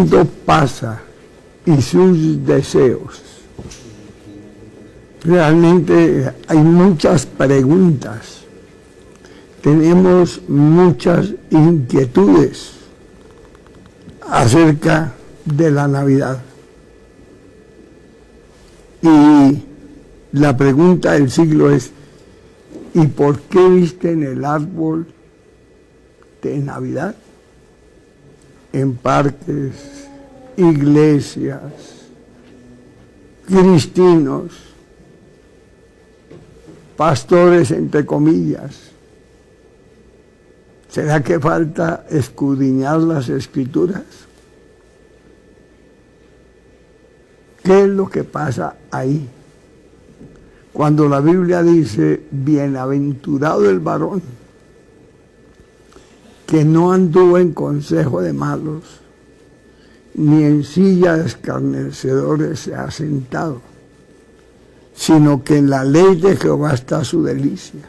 mundo pasa y sus deseos. Realmente hay muchas preguntas, tenemos muchas inquietudes acerca de la Navidad. Y la pregunta del siglo es, ¿y por qué visten el árbol de Navidad? En parques, iglesias, cristinos, pastores entre comillas. ¿Será que falta escudriñar las Escrituras? ¿Qué es lo que pasa ahí? Cuando la Biblia dice, bienaventurado el varón que no anduvo en consejo de malos, ni en silla de escarnecedores se ha sentado, sino que en la ley de Jehová está su delicia,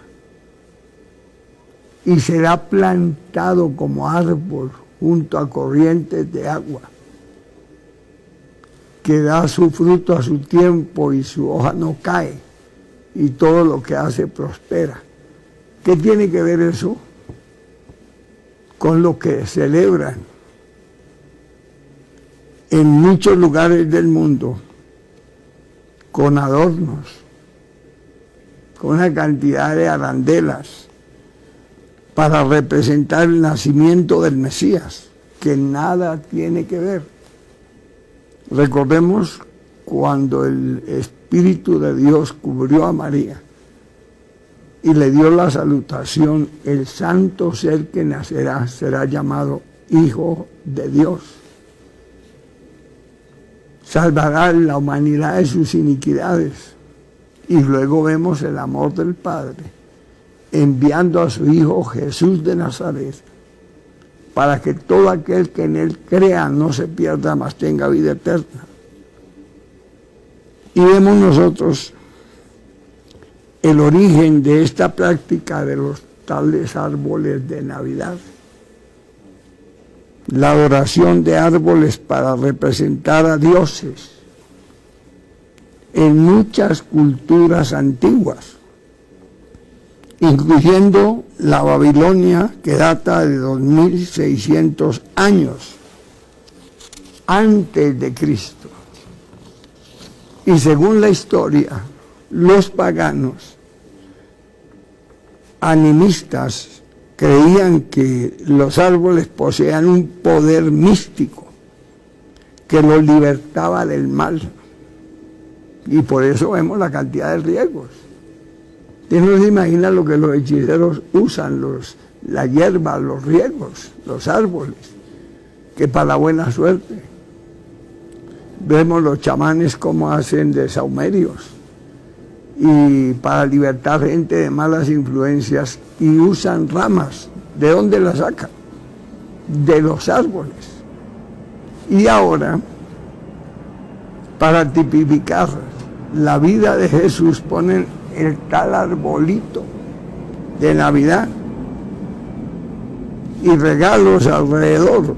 y será plantado como árbol junto a corrientes de agua, que da su fruto a su tiempo y su hoja no cae, y todo lo que hace prospera. ¿Qué tiene que ver eso con lo que celebran en muchos lugares del mundo, con adornos, con una cantidad de arandelas, para representar el nacimiento del Mesías, que nada tiene que ver? Recordemos cuando el Espíritu de Dios cubrió a María y le dio la salutación, el santo ser que nacerá será llamado Hijo de Dios. Salvará a la humanidad de sus iniquidades. Y luego vemos el amor del Padre enviando a su Hijo Jesús de Nazaret para que todo aquel que en Él crea no se pierda, mas tenga vida eterna. Y vemos nosotros el origen de esta práctica de los tales árboles de Navidad. La adoración de árboles para representar a dioses en muchas culturas antiguas, incluyendo la Babilonia, que data de 2600 años antes de Cristo. Y según la historia, los paganos animistas creían que los árboles poseían un poder místico que los libertaba del mal. Y por eso vemos la cantidad de riegos. Usted no se imagina lo que los hechiceros usan, la hierba, los riegos, los árboles, que para la buena suerte. Vemos los chamanes cómo hacen de sahumerios y para libertar gente de malas influencias, y usan ramas. ¿De dónde las sacan? De los árboles. Y ahora, para tipificar la vida de Jesús, ponen el tal arbolito de Navidad y regalos alrededor,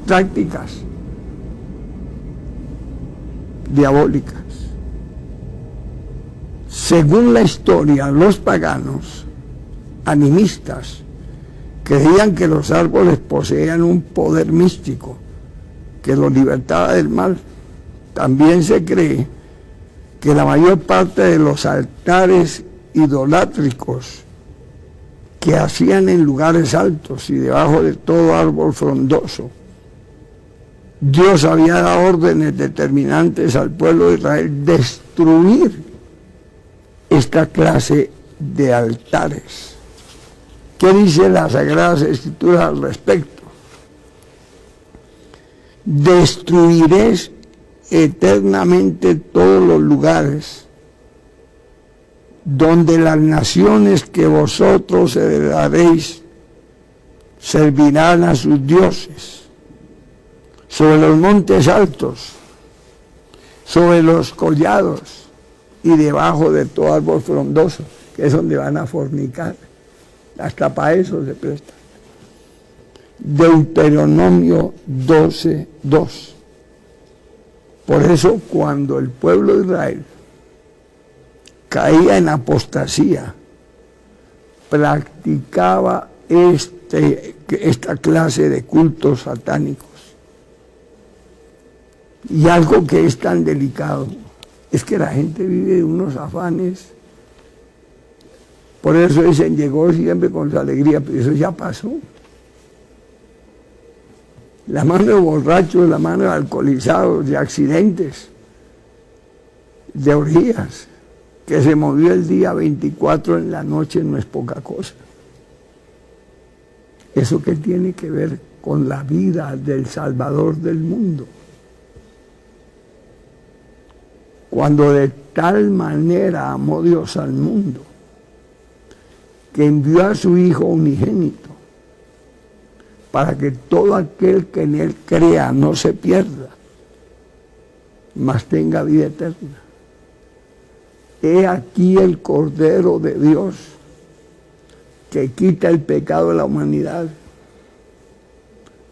prácticas diabólicas. Según la historia, los paganos animistas creían que los árboles poseían un poder místico que los libertaba del mal. También se cree que la mayor parte de los altares idolátricos que hacían en lugares altos y debajo de todo árbol frondoso, Dios había dado órdenes determinantes al pueblo de Israel destruir esta clase de altares. ¿Qué dice las Sagradas Escrituras al respecto? Destruiréis eternamente todos los lugares donde las naciones que vosotros heredaréis servirán a sus dioses, sobre los montes altos, sobre los collados y debajo de todo árbol frondoso, que es donde van a fornicar. Hasta para eso se presta. Deuteronomio 12:2. Por eso cuando el pueblo de Israel caía en apostasía, practicaba esta clase de cultos satánicos. Y algo que es tan delicado es que la gente vive de unos afanes. Por eso dicen, llegó siempre con su alegría, pero eso ya pasó. La mano de borrachos, la mano de alcoholizados, de accidentes, de orgías, que se movió el día 24 en la noche no es poca cosa. ¿Eso qué tiene que ver con la vida del Salvador del mundo? Cuando de tal manera amó Dios al mundo, que envió a su Hijo unigénito, para que todo aquel que en Él crea no se pierda, mas tenga vida eterna. He aquí el Cordero de Dios, que quita el pecado de la humanidad,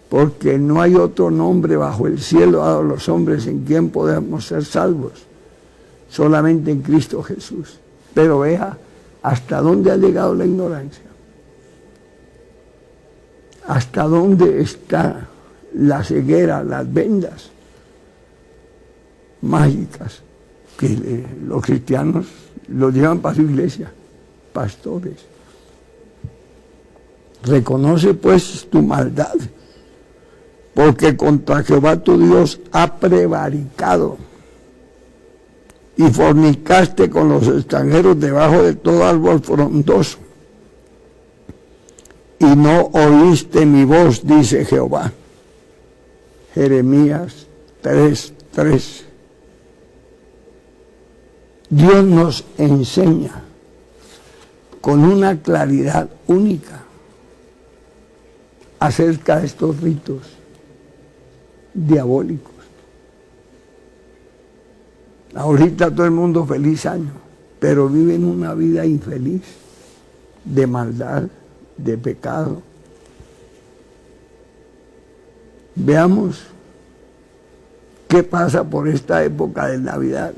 porque no hay otro nombre bajo el cielo dado a los hombres en quien podemos ser salvos, solamente en Cristo Jesús. Pero vea hasta dónde ha llegado la ignorancia, hasta dónde está la ceguera, las vendas mágicas que los cristianos los llevan para su iglesia, pastores. Reconoce pues tu maldad, porque contra Jehová tu Dios ha prevaricado, y fornicaste con los extranjeros debajo de todo árbol frondoso, y no oíste mi voz, dice Jehová. Jeremías 3:3. Dios nos enseña con una claridad única acerca de estos ritos diabólicos. Ahorita todo el mundo feliz año, pero viven una vida infeliz, de maldad, de pecado. Veamos qué pasa por esta época de Navidad.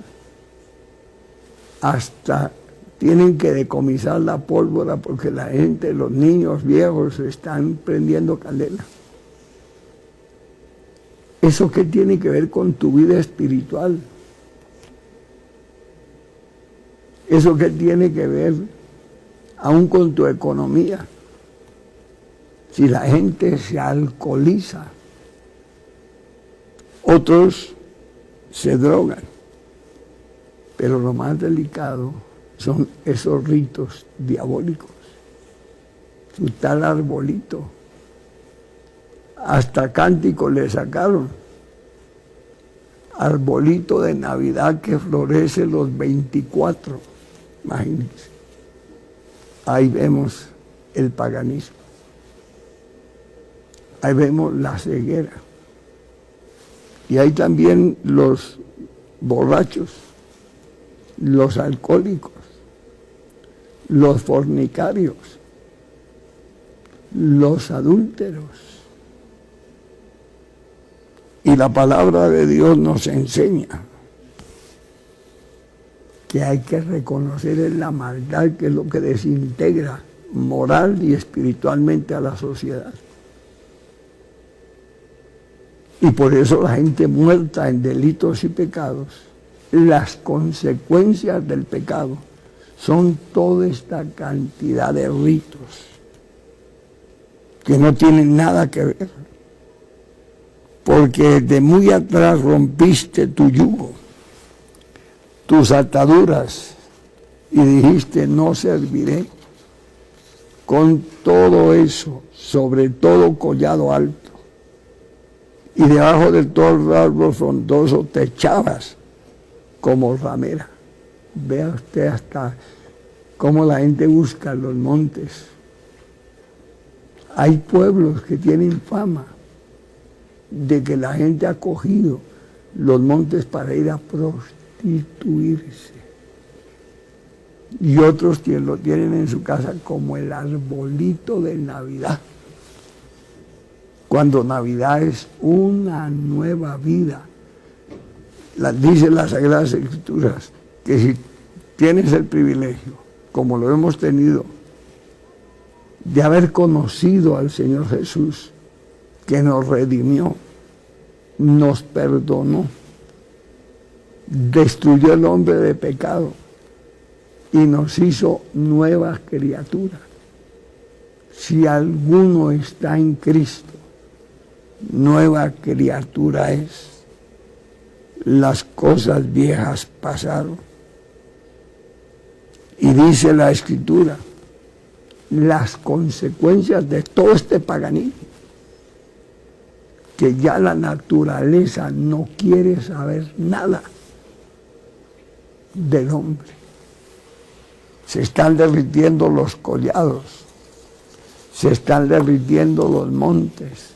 Hasta tienen que decomisar la pólvora porque la gente, los niños viejos, están prendiendo candela. ¿Eso qué tiene que ver con tu vida espiritual? ¿Eso qué tiene que ver aún con tu economía? Si la gente se alcoholiza, otros se drogan, pero lo más delicado son esos ritos diabólicos. Su tal arbolito, hasta cántico le sacaron. Arbolito de Navidad que florece los 24. Imagínense. Ahí vemos el paganismo. Ahí vemos la ceguera. Y hay también los borrachos, los alcohólicos, los fornicarios, los adúlteros. Y la palabra de Dios nos enseña que hay que reconocer en la maldad, que es lo que desintegra moral y espiritualmente a la sociedad. Y por eso la gente muerta en delitos y pecados, las consecuencias del pecado son toda esta cantidad de ritos que no tienen nada que ver. Porque de muy atrás rompiste tu yugo, tus ataduras, y dijiste, no serviré. Con todo eso, sobre todo collado alto, y debajo de todo árbol frondoso te echabas como ramera. Vea usted hasta cómo la gente busca los montes. Hay pueblos que tienen fama de que la gente ha cogido los montes para ir a prostituirse. Y otros que lo tienen en su casa como el arbolito de Navidad. cuando Navidad es una nueva vida. Dice las Sagradas Escrituras que si tienes el privilegio, como lo hemos tenido, de haber conocido al Señor Jesús, que nos redimió, nos perdonó, destruyó el hombre de pecado y nos hizo nuevas criaturas. Si alguno está en Cristo, nueva criatura es. Las cosas viejas pasaron. Y dice la Escritura, las consecuencias de todo este paganismo, que ya la naturaleza no quiere saber nada del hombre. Se están derritiendo los collados, se están derritiendo los montes,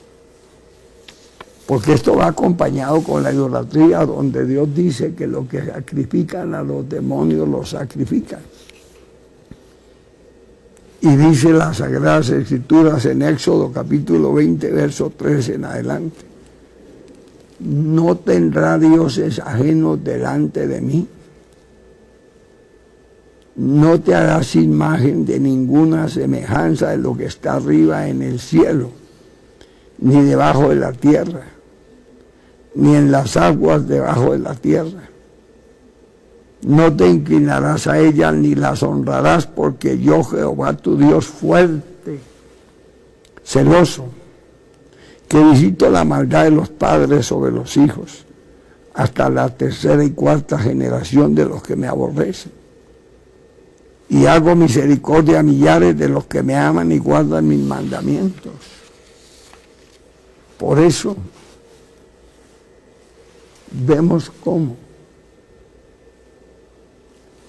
porque esto va acompañado con la idolatría, donde Dios dice que lo que sacrifican a los demonios los sacrifican. Y dice las Sagradas Escrituras en Éxodo capítulo 20, verso 13 en adelante: no tendrá dioses ajenos delante de mí, no te harás imagen de ninguna semejanza de lo que está arriba en el cielo, ni debajo de la tierra, ni en las aguas debajo de la tierra. No te inclinarás a ellas ni las honrarás, porque yo, Jehová tu Dios, fuerte, celoso, que visito la maldad de los padres sobre los hijos, hasta la tercera y cuarta generación de los que me aborrecen. Y hago misericordia a millares de los que me aman y guardan mis mandamientos. Por eso vemos cómo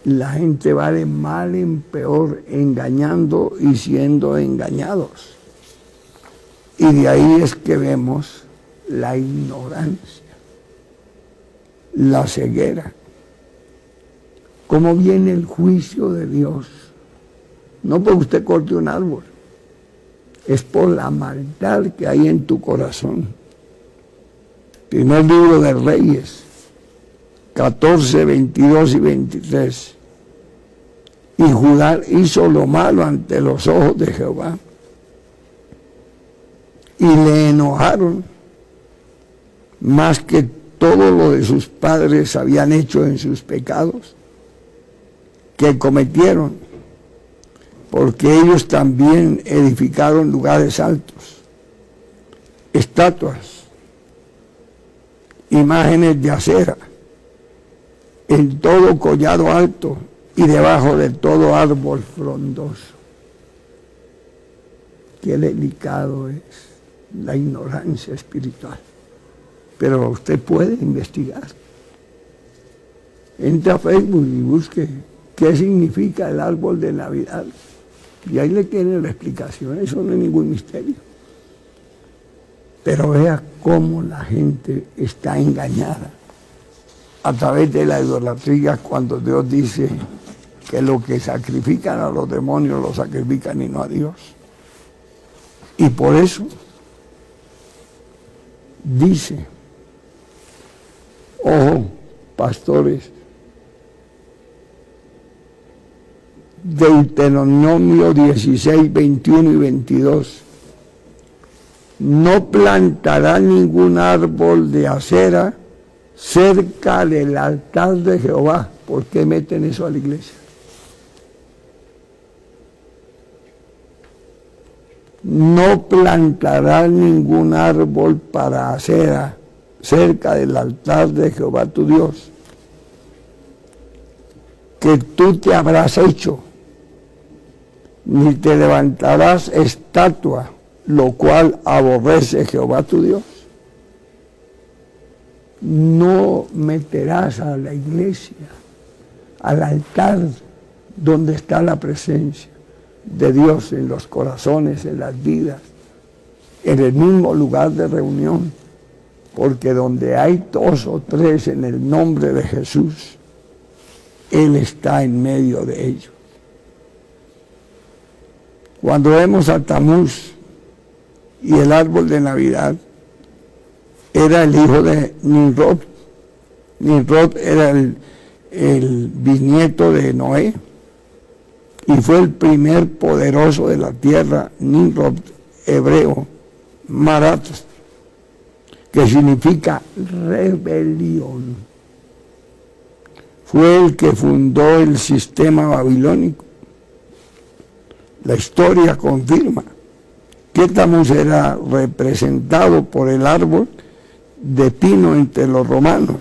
la gente va de mal en peor, engañando y siendo engañados. Y de ahí es que vemos la ignorancia, la ceguera. ¿Cómo viene el juicio de Dios? No porque usted corte un árbol, es por la maldad que hay en tu corazón. Primer libro de Reyes, 14, 22 y 23. Y Judá hizo lo malo ante los ojos de Jehová, y le enojaron más que todo lo de sus padres habían hecho en sus pecados que cometieron, porque ellos también edificaron lugares altos, estatuas, imágenes de acera, en todo collado alto y debajo de todo árbol frondoso. Qué delicado es la ignorancia espiritual. Pero usted puede investigar. Entre a Facebook y busque qué significa el árbol de Navidad. Y ahí le tienen la explicación. Eso no es ningún misterio. Pero vea cómo la gente está engañada a través de la idolatría, cuando Dios dice que lo que sacrifican a los demonios lo sacrifican y no a Dios. Y por eso dice, ojo, pastores, Deuteronomio 16, 21 y 22, no plantará ningún árbol de acera cerca del altar de Jehová. ¿Por qué meten eso a la iglesia? No plantará ningún árbol para acera cerca del altar de Jehová tu Dios, que tú te habrás hecho, ni te levantarás estatua, lo cual aborrece Jehová tu Dios. No meterás a la iglesia, al altar donde está la presencia de Dios en los corazones, en las vidas, en el mismo lugar de reunión, porque donde hay 2 o 3 en el nombre de Jesús, Él está en medio de ellos. Cuando vemos a Tamuz, y el árbol de Navidad era el hijo de Nimrod. Nimrod era el bisnieto de Noé y fue el primer poderoso de la tierra. Nimrod, hebreo, Marat, que significa rebelión. Fue el que fundó el sistema babilónico. La historia confirma que Tamuz era representado por el árbol de pino entre los romanos.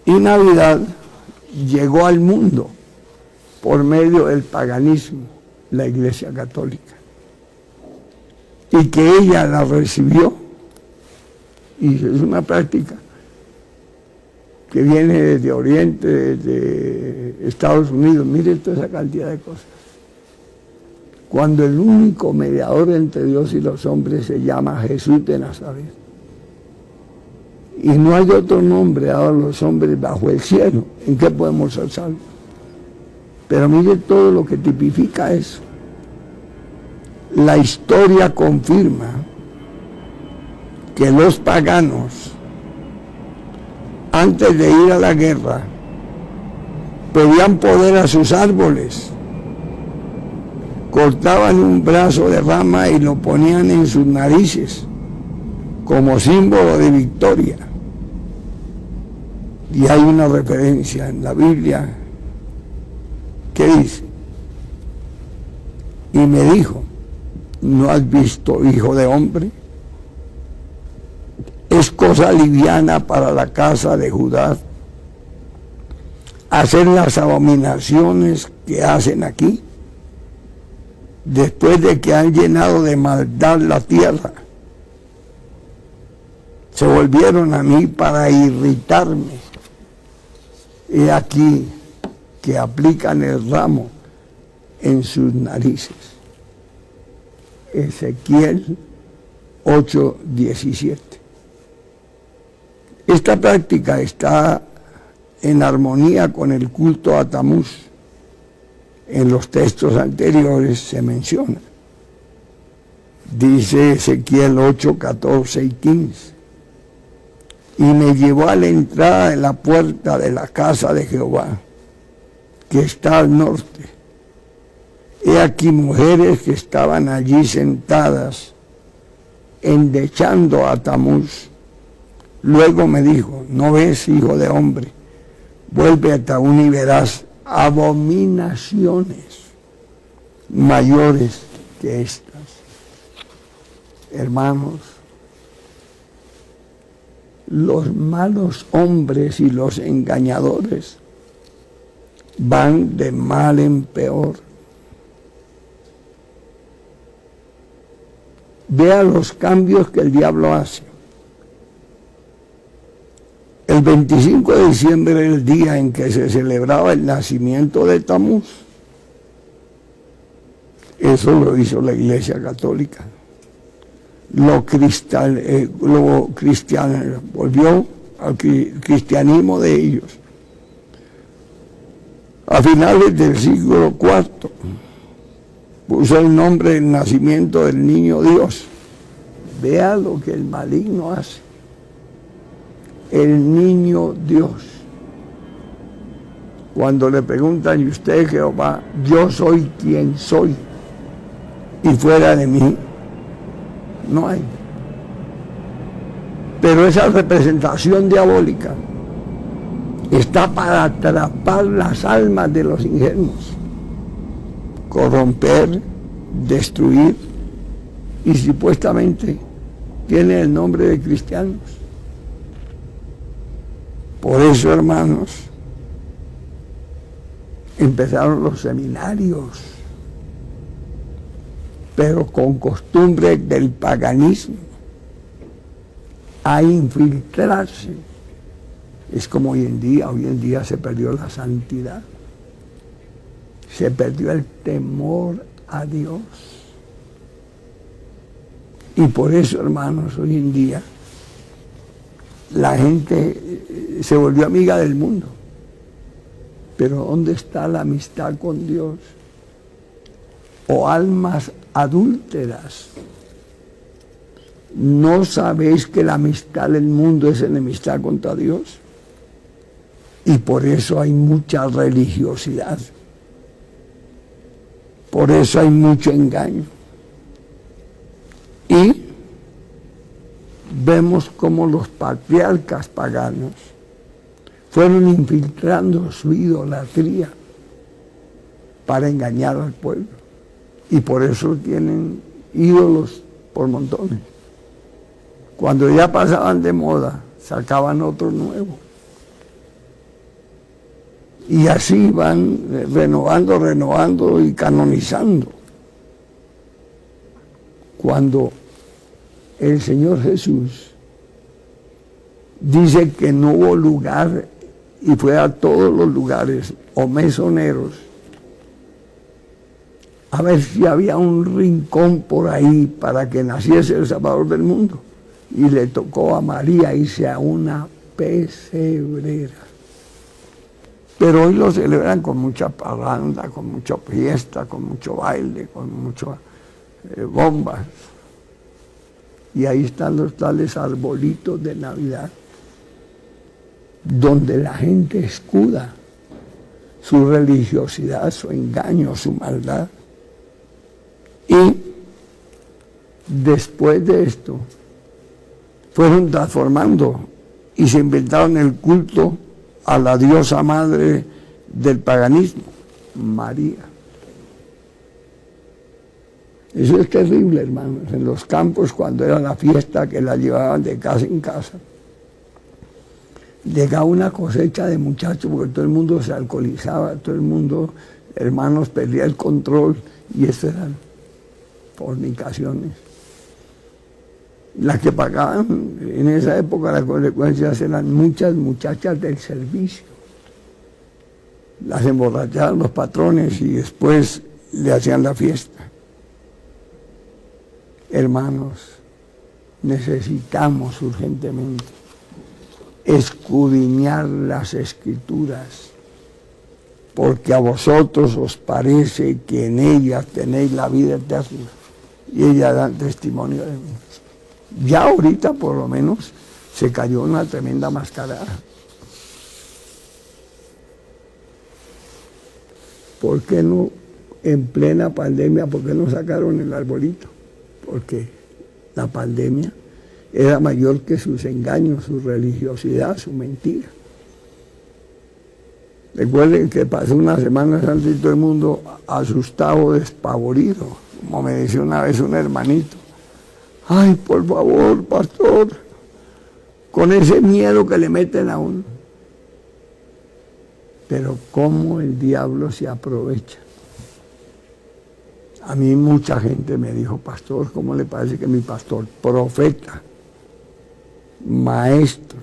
Y Navidad llegó al mundo por medio del paganismo, la Iglesia Católica. Y que ella la recibió. Y es una práctica que viene desde Oriente, desde Estados Unidos. Mire toda esa cantidad de cosas. Cuando el único mediador entre Dios y los hombres se llama Jesús de Nazaret. Y no hay otro nombre dado a los hombres bajo el cielo en que podemos ser salvos. Pero mire todo lo que tipifica eso. La historia confirma que los paganos, antes de ir a la guerra, pedían poder a sus árboles. Cortaban un brazo de rama y lo ponían en sus narices como símbolo de victoria. Y hay una referencia en la Biblia que dice: y me dijo, ¿no has visto, hijo de hombre? Es cosa liviana para la casa de Judá hacer las abominaciones que hacen aquí, después de que han llenado de maldad la tierra. Se volvieron a mí para irritarme. He aquí que aplican el ramo en sus narices. Ezequiel 8:17. Esta práctica está en armonía con el culto a Tamuz. En los textos anteriores se menciona. Dice Ezequiel 8, 14 y 15. Y me llevó a la entrada de la puerta de la casa de Jehová, que está al norte. He aquí mujeres que estaban allí sentadas, endechando a Tamuz. Luego me dijo: ¿no ves, hijo de hombre? Vuelve a Tabún y verás abominaciones mayores que estas. Hermanos, los malos hombres y los engañadores van de mal en peor. Vea los cambios que el diablo hace. El 25 de diciembre era el día en que se celebraba el nacimiento de Tamuz. Eso lo hizo la Iglesia Católica. Lo cristiano volvió al cristianismo de ellos. A finales del siglo IV puso el nombre del nacimiento del niño Dios. Vea lo que el maligno hace. El niño Dios. Cuando le preguntan: ¿y usted, Jehová? Yo soy quien soy, y fuera de mí no hay. Pero esa representación diabólica está para atrapar las almas de los ingenuos, corromper, destruir, y supuestamente tiene el nombre de cristianos. Por eso, hermanos, empezaron los seminarios, pero con costumbre del paganismo, a infiltrarse. Es como hoy en día se perdió la santidad, se perdió el temor a Dios. Y por eso, hermanos, hoy en día la gente se volvió amiga del mundo. Pero ¿dónde está la amistad con Dios? O almas adúlteras ¿No sabéis que la amistad del mundo es enemistad contra Dios? Y por eso hay mucha religiosidad. Por eso hay mucho engaño. Y vemos cómo los patriarcas paganos fueron infiltrando su idolatría para engañar al pueblo. Y por eso tienen ídolos por montones. Cuando ya pasaban de moda, sacaban otro nuevo. Y así van renovando y canonizando. Cuando el Señor Jesús dice que no hubo lugar y fue a todos los lugares o mesoneros a ver si había un rincón por ahí para que naciese el Salvador del mundo. Y le tocó a María irse a una pesebrera. Pero hoy lo celebran con mucha parranda, con mucha fiesta, con mucho baile, con muchas bombas. Y ahí están los tales arbolitos de Navidad, donde la gente escuda su religiosidad, su engaño, su maldad. Y después de esto, fueron transformando y se inventaron el culto a la diosa madre del paganismo, María. Eso es terrible, hermanos. En los campos, cuando era la fiesta, que la llevaban de casa en casa, llegaba una cosecha de muchachos, porque todo el mundo se alcoholizaba, todo el mundo, hermanos, perdía el control, y eso eran fornicaciones. Las que pagaban en esa época, las consecuencias eran muchas muchachas del servicio. Las emborrachaban los patrones y después le hacían la fiesta. Hermanos, necesitamos urgentemente escudriñar las Escrituras, porque a vosotros os parece que en ellas tenéis la vida eterna, y ellas dan testimonio de mí. Ya ahorita, por lo menos, se cayó una tremenda mascarada. ¿Por qué no, en plena pandemia, por qué no sacaron el arbolito? Porque la pandemia era mayor que sus engaños, su religiosidad, su mentira. Recuerden que pasó unas semanas antes y todo el mundo asustado, despavorido, como me decía una vez un hermanito. Ay, por favor, pastor, con ese miedo que le meten a uno. Pero cómo el diablo se aprovecha. A mí mucha gente me dijo, pastor, ¿cómo le parece que mi pastor, profeta, maestro,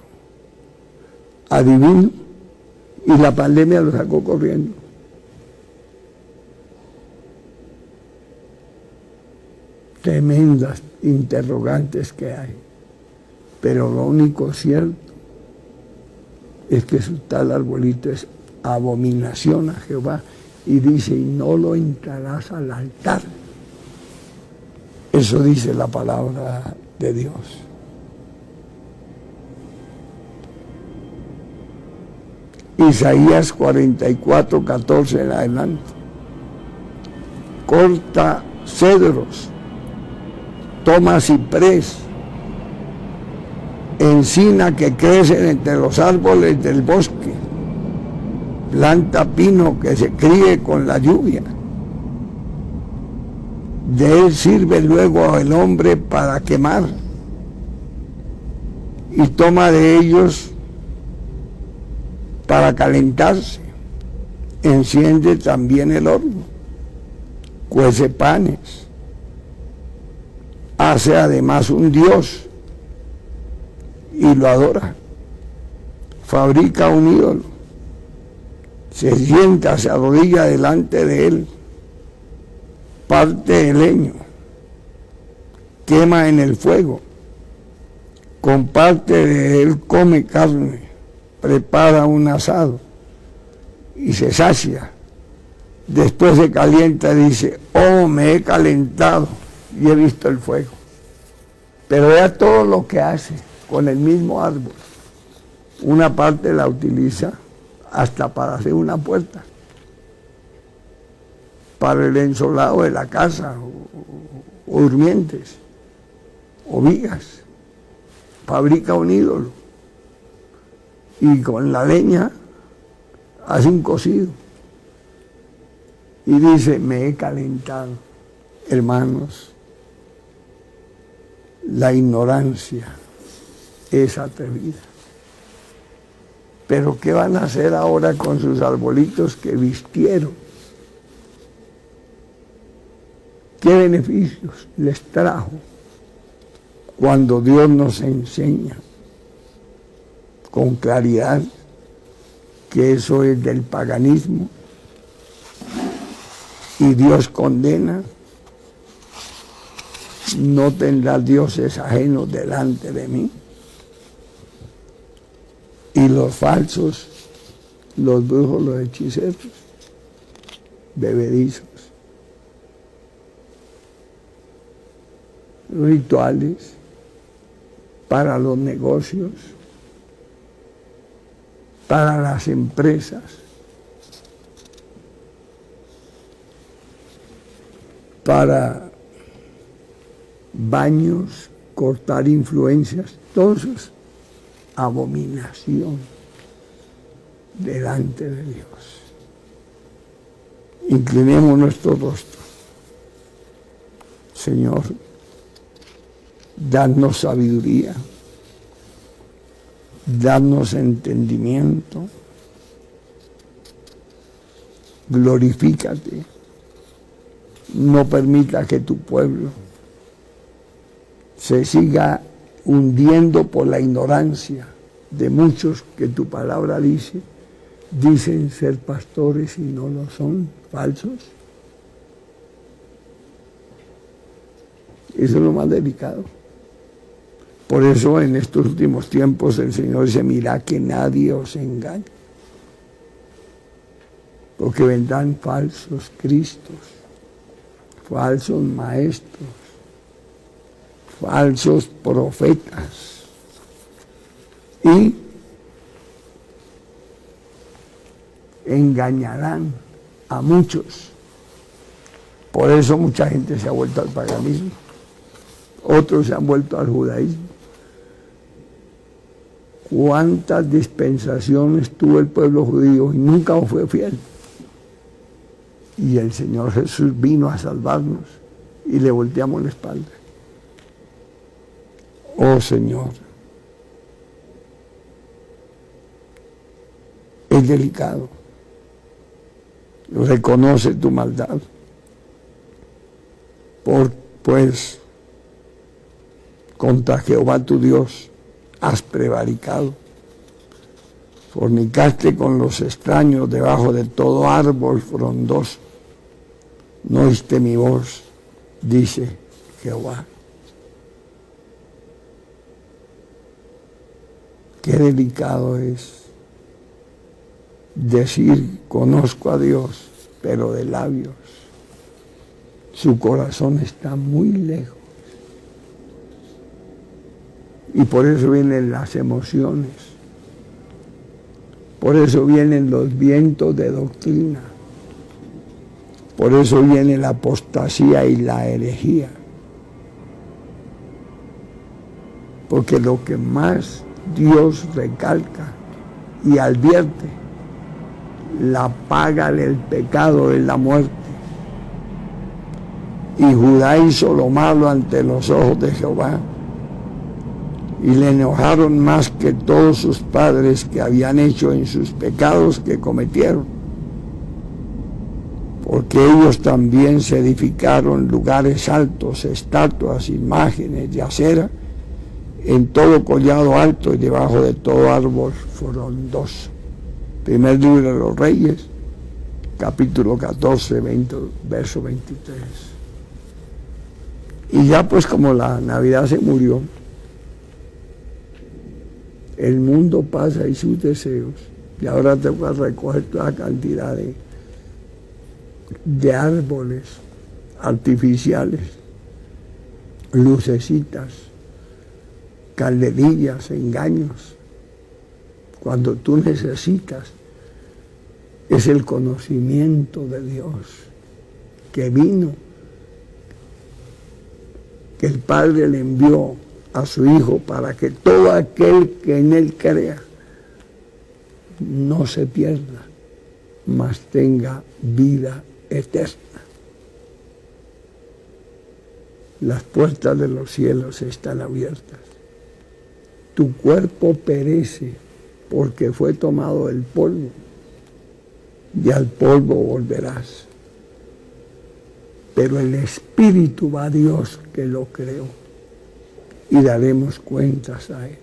adivino, y la pandemia lo sacó corriendo? Tremendas interrogantes que hay, pero lo único cierto es que su tal arbolito es abominación a Jehová, y dice, y no lo entrarás al altar. Eso dice la palabra de Dios. Isaías 44, 14 en adelante. Corta cedros, toma ciprés, encina que crecen entre los árboles del bosque, planta pino que se críe con la lluvia. De él sirve luego el hombre para quemar, y toma de ellos para calentarse. Enciende también el horno, cuece panes, hace además un dios y lo adora, fabrica un ídolo, se sienta, se arrodilla delante de él, parte el leño, quema en el fuego, con parte de él come carne, prepara un asado y se sacia. Después se calienta y dice, oh, me he calentado y he visto el fuego. Pero vea todo lo que hace con el mismo árbol. Una parte la utiliza hasta para hacer una puerta, para el ensolado de la casa, o durmientes, o vigas. Fabrica un ídolo. Y con la leña hace un cocido. Y dice, me he calentado. Hermanos, la ignorancia es atrevida. Pero ¿qué van a hacer ahora con sus arbolitos que vistieron? ¿Qué beneficios les trajo cuando Dios nos enseña con claridad que eso es del paganismo y Dios condena? No tendrás dioses ajenos delante de mí. Y los falsos, los brujos, los hechiceros, bebedizos, rituales para los negocios, para las empresas, para baños, cortar influencias, todo eso es abominación delante de Dios. Inclinemos nuestro rostro. Señor, danos sabiduría, danos entendimiento, glorifícate, no permita que tu pueblo se siga hundiendo por la ignorancia de muchos que tu palabra dice, dicen ser pastores y no lo son, falsos. Eso es lo más delicado. Por eso en estos últimos tiempos el Señor dice, mirad que nadie os engañe. Porque vendrán falsos cristos, falsos maestros, falsos profetas. Y engañarán a muchos. Por eso mucha gente se ha vuelto al paganismo. Otros se han vuelto al judaísmo. ¿Cuántas dispensaciones tuvo el pueblo judío y nunca fue fiel? Y el Señor Jesús vino a salvarnos y le volteamos la espalda. Oh Señor, es delicado. Reconoce tu maldad. Pues contra Jehová tu Dios has prevaricado. Fornicaste con los extraños debajo de todo árbol frondoso. No oíste mi voz, dice Jehová. Qué delicado es decir, conozco a Dios, pero de labios. Su corazón está muy lejos. Y por eso vienen las emociones. Por eso vienen los vientos de doctrina. Por eso viene la apostasía y la herejía. Porque lo que más Dios recalca y advierte, la paga del pecado es la muerte. Y Judá hizo lo malo ante los ojos de Jehová. Y le enojaron más que todos sus padres que habían hecho en sus pecados que cometieron. Porque ellos también se edificaron lugares altos, estatuas, imágenes de acera, en todo collado alto y debajo de todo árbol frondoso. Primer libro de los Reyes, capítulo 14, verso 23. Y ya pues como la Navidad se murió, el mundo pasa y sus deseos, y ahora te voy a recoger toda cantidad de árboles artificiales, lucecitas, calderillas, engaños. Cuando tú necesitas es el conocimiento de Dios que vino, que el Padre le envió a su Hijo para que todo aquel que en Él crea no se pierda, mas tenga vida eterna. Las puertas de los cielos están abiertas. Tu cuerpo perece porque fue tomado del polvo, y al polvo volverás. Pero el Espíritu va a Dios que lo creó, y daremos cuentas a Él.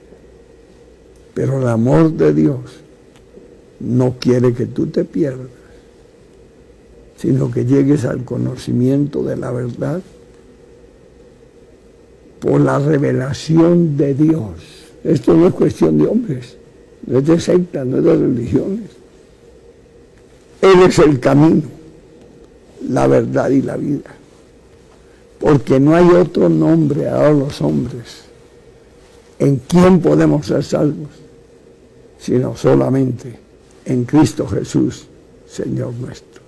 Pero el amor de Dios no quiere que tú te pierdas, sino que llegues al conocimiento de la verdad por la revelación de Dios. Esto no es cuestión de hombres, no es de sectas, no es de religiones. Él es el camino, la verdad y la vida. Porque no hay otro nombre dado a los hombres en quien podemos ser salvos, sino solamente en Cristo Jesús, Señor nuestro.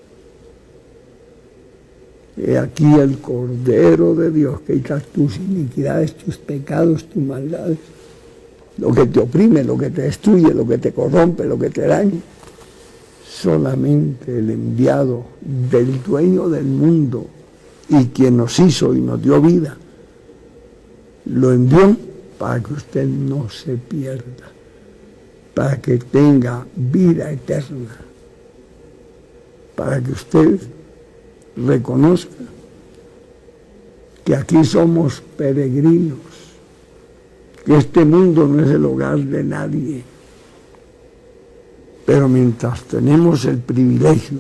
He aquí el Cordero de Dios que quita tus iniquidades, tus pecados, tus maldades, lo que te oprime, lo que te destruye, lo que te corrompe, lo que te daña. Solamente el enviado del dueño del mundo y quien nos hizo y nos dio vida, lo envió para que usted no se pierda, para que tenga vida eterna, para que usted reconozca que aquí somos peregrinos, que este mundo no es el hogar de nadie. Pero mientras tenemos el privilegio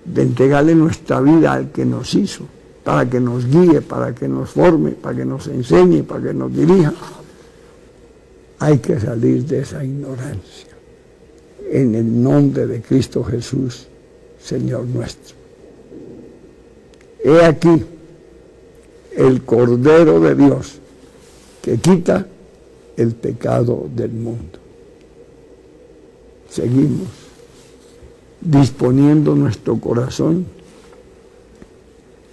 de entregarle nuestra vida al que nos hizo, para que nos guíe, para que nos forme, para que nos enseñe, para que nos dirija, hay que salir de esa ignorancia. En el nombre de Cristo Jesús, Señor nuestro. He aquí el Cordero de Dios que quita el pecado del mundo. Seguimos disponiendo nuestro corazón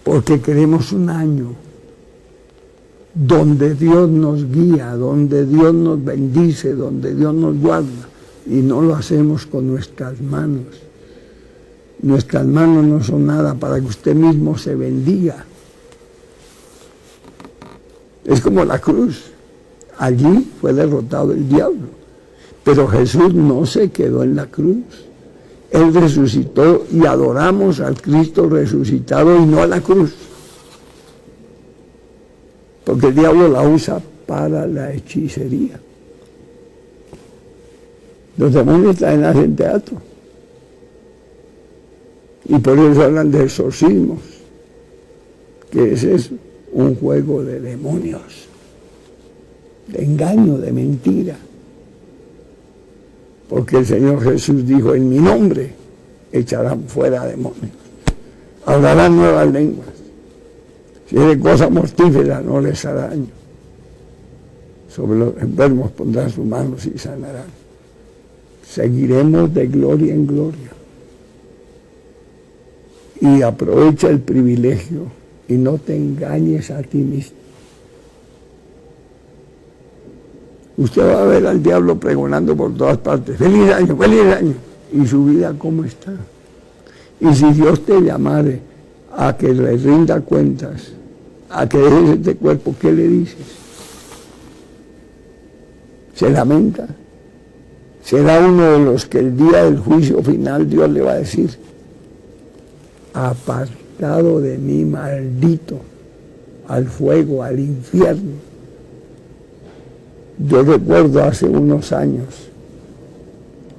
porque queremos un año donde Dios nos guía, donde Dios nos bendice, donde Dios nos guarda, y no lo hacemos con nuestras manos. Nuestras manos no son nada para que usted mismo se bendiga. Es como la cruz. Allí fue derrotado el diablo. Pero Jesús no se quedó en la cruz. Él resucitó y adoramos al Cristo resucitado y no a la cruz. Porque el diablo la usa para la hechicería. Los demonios traen en teatro. Y por eso hablan de exorcismos. ¿Qué es eso? Un juego de demonios, de engaño, de mentira. Porque el Señor Jesús dijo, en mi nombre echarán fuera demonios, hablarán nuevas lenguas, si es de cosas mortíferas no les hará daño, sobre los enfermos pondrán sus manos y sanarán. Seguiremos de gloria en gloria. Y aprovecha el privilegio y no te engañes a ti mismo. Usted va a ver al diablo pregonando por todas partes, ¡feliz año, feliz año! ¿Y su vida cómo está? Y si Dios te llamare a que le rinda cuentas, a que dejes este cuerpo, ¿qué le dices? ¿Se lamenta? Será uno de los que el día del juicio final Dios le va a decir, apartado de mí, maldito, al fuego, al infierno. Yo recuerdo hace unos años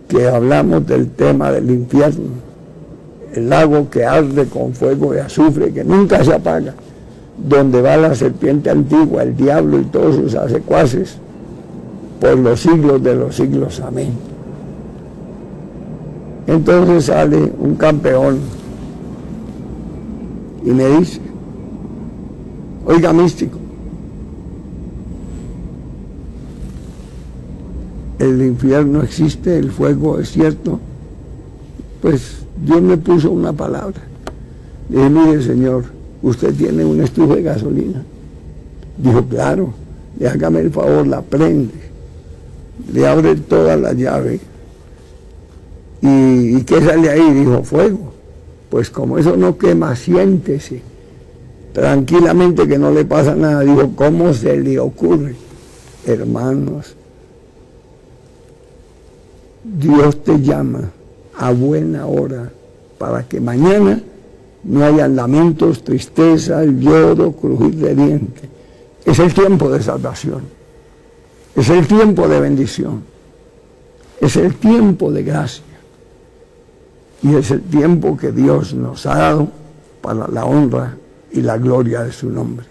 que hablamos del tema del infierno, el lago que arde con fuego y azufre, que nunca se apaga, donde va la serpiente antigua, el diablo y todos sus secuaces, por los siglos de los siglos. Amén. Entonces sale un campeón y me dice, oiga, místico, el infierno existe, el fuego es cierto, pues Dios me puso una palabra. Le dije, mire señor, usted tiene un estufa de gasolina. Dijo, claro, le hágame el favor, la prende, le abre toda la llave. ¿Y qué sale ahí? Dijo, fuego. Pues como eso no quema, siéntese tranquilamente que no le pasa nada. Dijo, ¿cómo se le ocurre? Hermanos, Dios te llama a buena hora para que mañana no haya lamentos, tristeza, lloro, crujir de dientes. Es el tiempo de salvación, es el tiempo de bendición, es el tiempo de gracia y es el tiempo que Dios nos ha dado para la honra y la gloria de su nombre.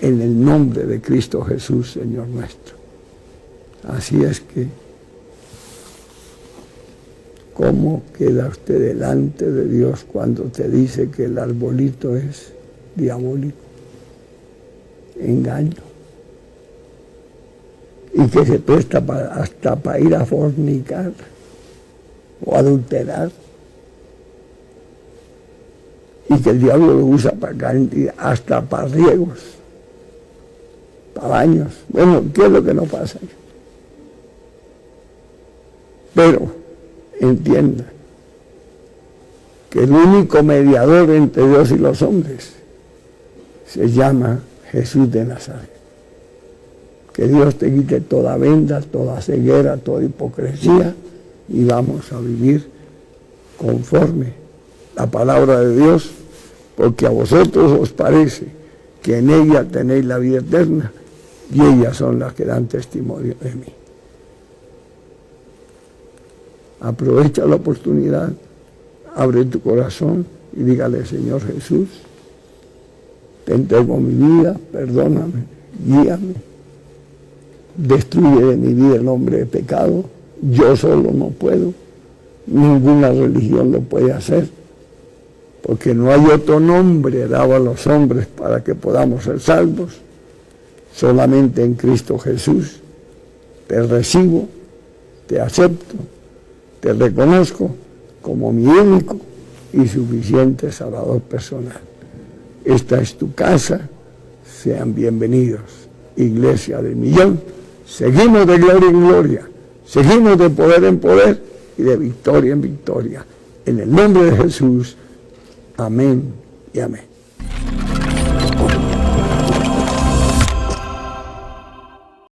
En el nombre de Cristo Jesús, Señor nuestro. Así es que, ¿cómo queda usted delante de Dios cuando te dice que el arbolito es diabólico, engaño, y que se presta hasta para ir a fornicar o adulterar, y que el diablo lo usa para hasta para riegos, para baños? Bueno, ¿qué es lo que no pasa? Pero entienda que el único mediador entre Dios y los hombres se llama Jesús de Nazaret. Que Dios te quite toda venda, toda ceguera, toda hipocresía, y vamos a vivir conforme la palabra de Dios, porque a vosotros os parece que en ella tenéis la vida eterna, y ellas son las que dan testimonio de mí. Aprovecha la oportunidad, abre tu corazón y dígale, Señor Jesús, te entrego mi vida, perdóname, guíame, destruye de mi vida el hombre de pecado. Yo solo no puedo, ninguna religión lo puede hacer, porque no hay otro nombre dado a los hombres para que podamos ser salvos, solamente en Cristo Jesús. Te recibo, te acepto, te reconozco como mi único y suficiente Salvador personal. Esta es tu casa, sean bienvenidos, Iglesia del Millón. Seguimos de gloria en gloria, seguimos de poder en poder y de victoria en victoria. En el nombre de Jesús, amén y amén.